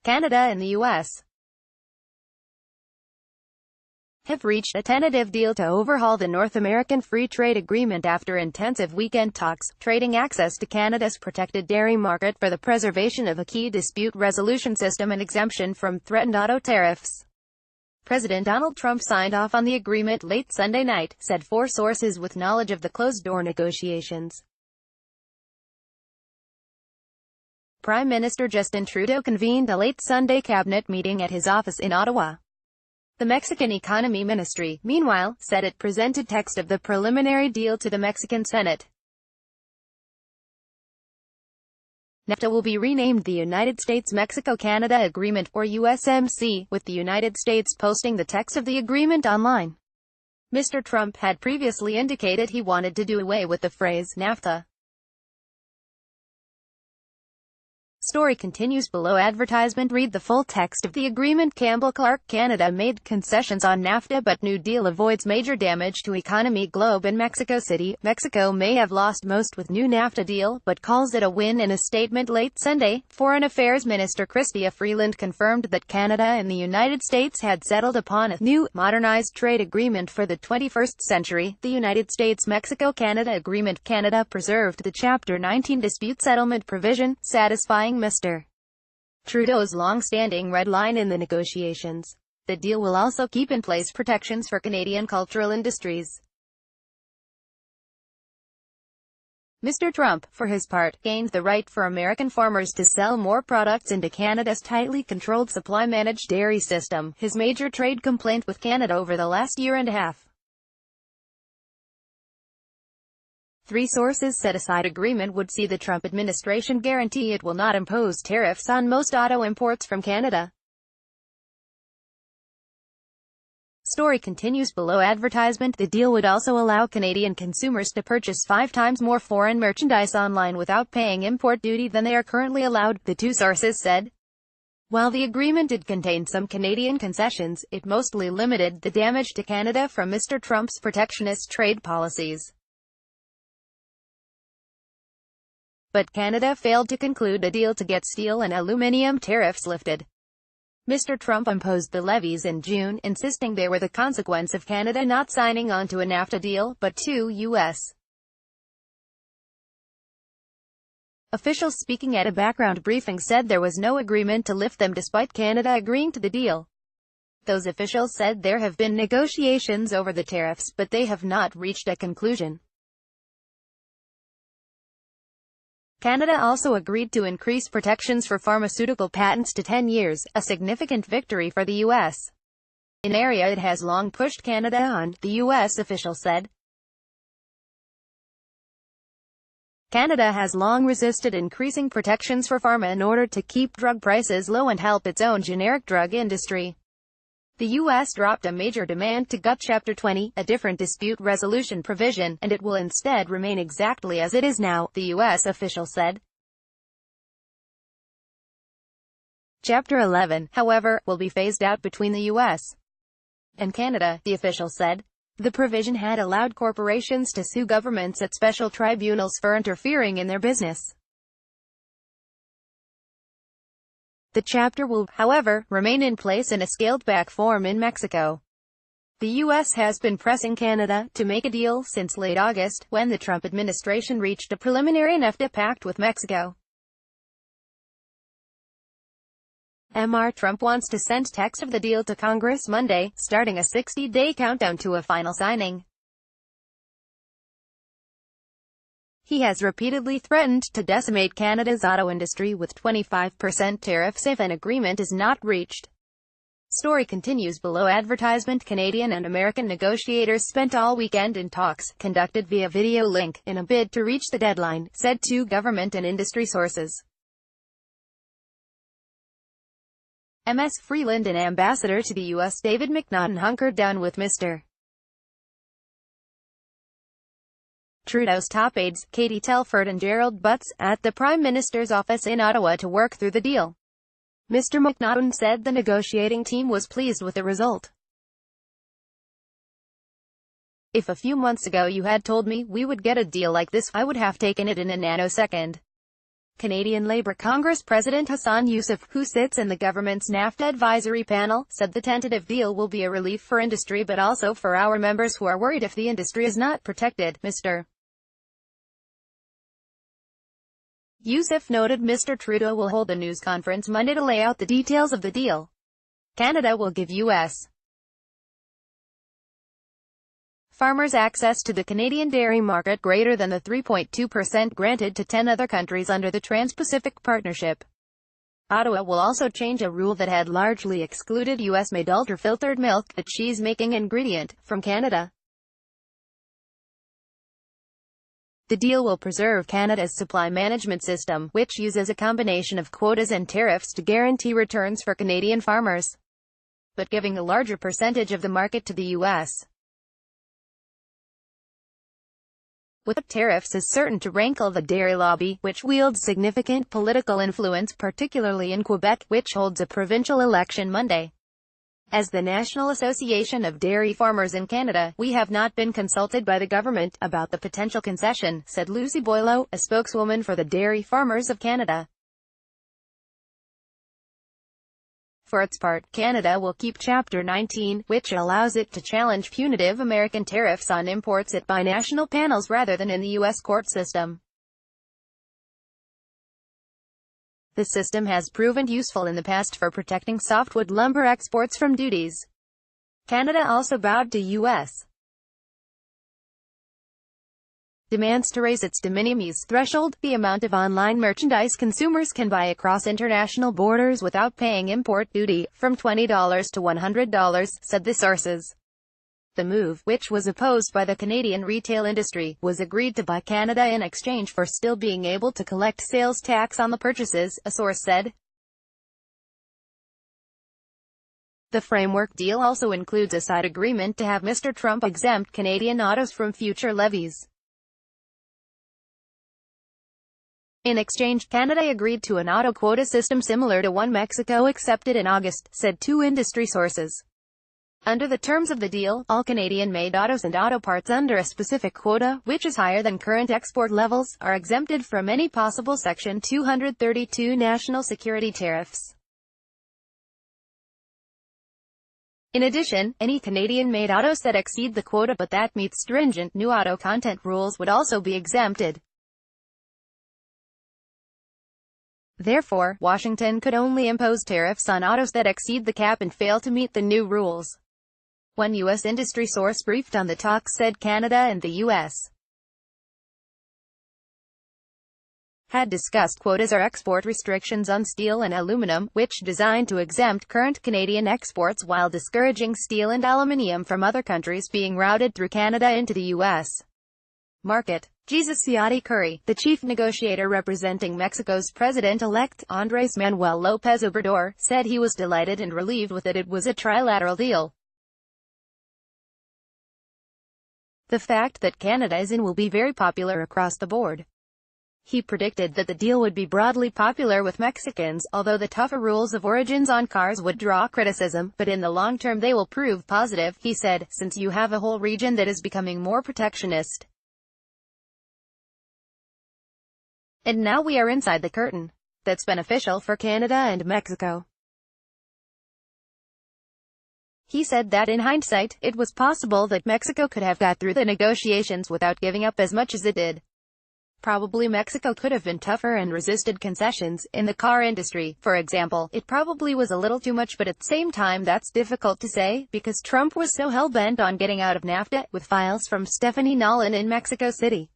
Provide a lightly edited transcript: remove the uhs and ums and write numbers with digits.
Canada and the U.S. have reached a tentative deal to overhaul the North American Free Trade Agreement after intensive weekend talks, trading access to Canada's protected dairy market for the preservation of a key dispute resolution system and exemption from threatened auto tariffs. President Donald Trump signed off on the agreement late Sunday night, said four sources with knowledge of the closed-door negotiations. Prime Minister Justin Trudeau convened a late Sunday cabinet meeting at his office in Ottawa. The Mexican Economy Ministry, meanwhile, said it presented text of the preliminary deal to the Mexican Senate. NAFTA will be renamed the United States-Mexico-Canada Agreement, or USMC, with the United States posting the text of the agreement online. Mr. Trump had previously indicated he wanted to do away with the phrase NAFTA. Story continues below. Advertisement. Read the full text of the agreement. Campbell Clark. Canada made concessions on NAFTA but New Deal avoids major damage to economy. Globe. In Mexico City, Mexico may have lost most with new NAFTA deal, but calls it a win. In a statement late Sunday, Foreign Affairs Minister Chrystia Freeland confirmed that Canada and the United States had settled upon a new, modernized trade agreement for the 21st century, the United States-Mexico-Canada Agreement. Canada preserved the Chapter 19 dispute settlement provision, satisfying Mr. Trudeau's long-standing red line in the negotiations. The deal will also keep in place protections for Canadian cultural industries. Mr. Trump, for his part, gained the right for American farmers to sell more products into Canada's tightly controlled supply-managed dairy system, his major trade complaint with Canada over the last year and a half. Three sources said a side agreement would see the Trump administration guarantee it will not impose tariffs on most auto imports from Canada. Story continues below. Advertisement. The deal would also allow Canadian consumers to purchase 5 times more foreign merchandise online without paying import duty than they are currently allowed, the two sources said. While the agreement did contain some Canadian concessions, it mostly limited the damage to Canada from Mr. Trump's protectionist trade policies. But Canada failed to conclude a deal to get steel and aluminum tariffs lifted. Mr. Trump imposed the levies in June, insisting they were the consequence of Canada not signing on to a NAFTA deal, but two U.S. officials speaking at a background briefing said there was no agreement to lift them despite Canada agreeing to the deal. Those officials said there have been negotiations over the tariffs, but they have not reached a conclusion. Canada also agreed to increase protections for pharmaceutical patents to 10 years, a significant victory for the U.S. in an area it has long pushed Canada on, the U.S. official said. Canada has long resisted increasing protections for pharma in order to keep drug prices low and help its own generic drug industry. The U.S. dropped a major demand to gut Chapter 20, a different dispute resolution provision, and it will instead remain exactly as it is now, the U.S. official said. Chapter 11, however, will be phased out between the U.S. and Canada, the official said. The provision had allowed corporations to sue governments at special tribunals for interfering in their business. The chapter will, however, remain in place in a scaled-back form in Mexico. The U.S. has been pressing Canada to make a deal since late August, when the Trump administration reached a preliminary NAFTA pact with Mexico. Mr. Trump wants to send text of the deal to Congress Monday, starting a 60-day countdown to a final signing. He has repeatedly threatened to decimate Canada's auto industry with 25% tariffs if an agreement is not reached. Story continues below. Advertisement. Canadian and American negotiators spent all weekend in talks, conducted via video link, in a bid to reach the deadline, said two government and industry sources. Ms. Freeland and Ambassador to the U.S. David McNaughton hunkered down with Mr. Trudeau's top aides, Katie Telford and Gerald Butts, at the Prime Minister's office in Ottawa to work through the deal. Mr. McNaughton said the negotiating team was pleased with the result. If a few months ago you had told me we would get a deal like this, I would have taken it in a nanosecond. Canadian Labour Congress President Hassan Yousaf, who sits in the government's NAFTA advisory panel, said the tentative deal will be a relief for industry but also for our members who are worried if the industry is not protected. Mr. Yousaf noted Mr. Trudeau will hold a news conference Monday to lay out the details of the deal. Canada will give U.S. farmers access to the Canadian dairy market greater than the 3.2% granted to 10 other countries under the Trans-Pacific Partnership. Ottawa will also change a rule that had largely excluded U.S.-made ultra-filtered milk, a cheese-making ingredient, from Canada. The deal will preserve Canada's supply management system, which uses a combination of quotas and tariffs to guarantee returns for Canadian farmers, but giving a larger percentage of the market to the U.S. with tariffs is certain to rankle the dairy lobby, which wields significant political influence particularly in Quebec, which holds a provincial election Monday. As the National Association of Dairy Farmers in Canada, we have not been consulted by the government about the potential concession, said Lucy Boileau, a spokeswoman for the Dairy Farmers of Canada. For its part, Canada will keep Chapter 19, which allows it to challenge punitive American tariffs on imports at binational panels rather than in the U.S. court system. The system has proven useful in the past for protecting softwood lumber exports from duties. Canada also bowed to U.S. demands to raise its de minimis threshold, the amount of online merchandise consumers can buy across international borders without paying import duty, from $20 to $100, said the sources. The move, which was opposed by the Canadian retail industry, was agreed to by Canada in exchange for still being able to collect sales tax on the purchases, a source said. The framework deal also includes a side agreement to have Mr. Trump exempt Canadian autos from future levies. In exchange, Canada agreed to an auto quota system similar to one Mexico accepted in August, said two industry sources. Under the terms of the deal, all Canadian-made autos and auto parts under a specific quota, which is higher than current export levels, are exempted from any possible Section 232 national security tariffs. In addition, any Canadian-made autos that exceed the quota but that meet stringent new auto content rules would also be exempted. Therefore, Washington could only impose tariffs on autos that exceed the cap and fail to meet the new rules. One U.S. industry source briefed on the talks said Canada and the U.S. had discussed quotas or export restrictions on steel and aluminum, which designed to exempt current Canadian exports while discouraging steel and aluminium from other countries being routed through Canada into the U.S. market. Jesus Ciotti Curry, the chief negotiator representing Mexico's president-elect, Andrés Manuel López Obrador, said he was delighted and relieved with it was a trilateral deal. The fact that Canada is in will be very popular across the board. He predicted that the deal would be broadly popular with Mexicans, although the tougher rules of origins on cars would draw criticism, but in the long term they will prove positive, he said, since you have a whole region that is becoming more protectionist. And now we are inside the curtain. That's beneficial for Canada and Mexico. He said that in hindsight, it was possible that Mexico could have got through the negotiations without giving up as much as it did. Probably Mexico could have been tougher and resisted concessions. In the car industry, for example, it probably was a little too much, but at the same time that's difficult to say, because Trump was so hell-bent on getting out of NAFTA, with files from Stephanie Nolan in Mexico City.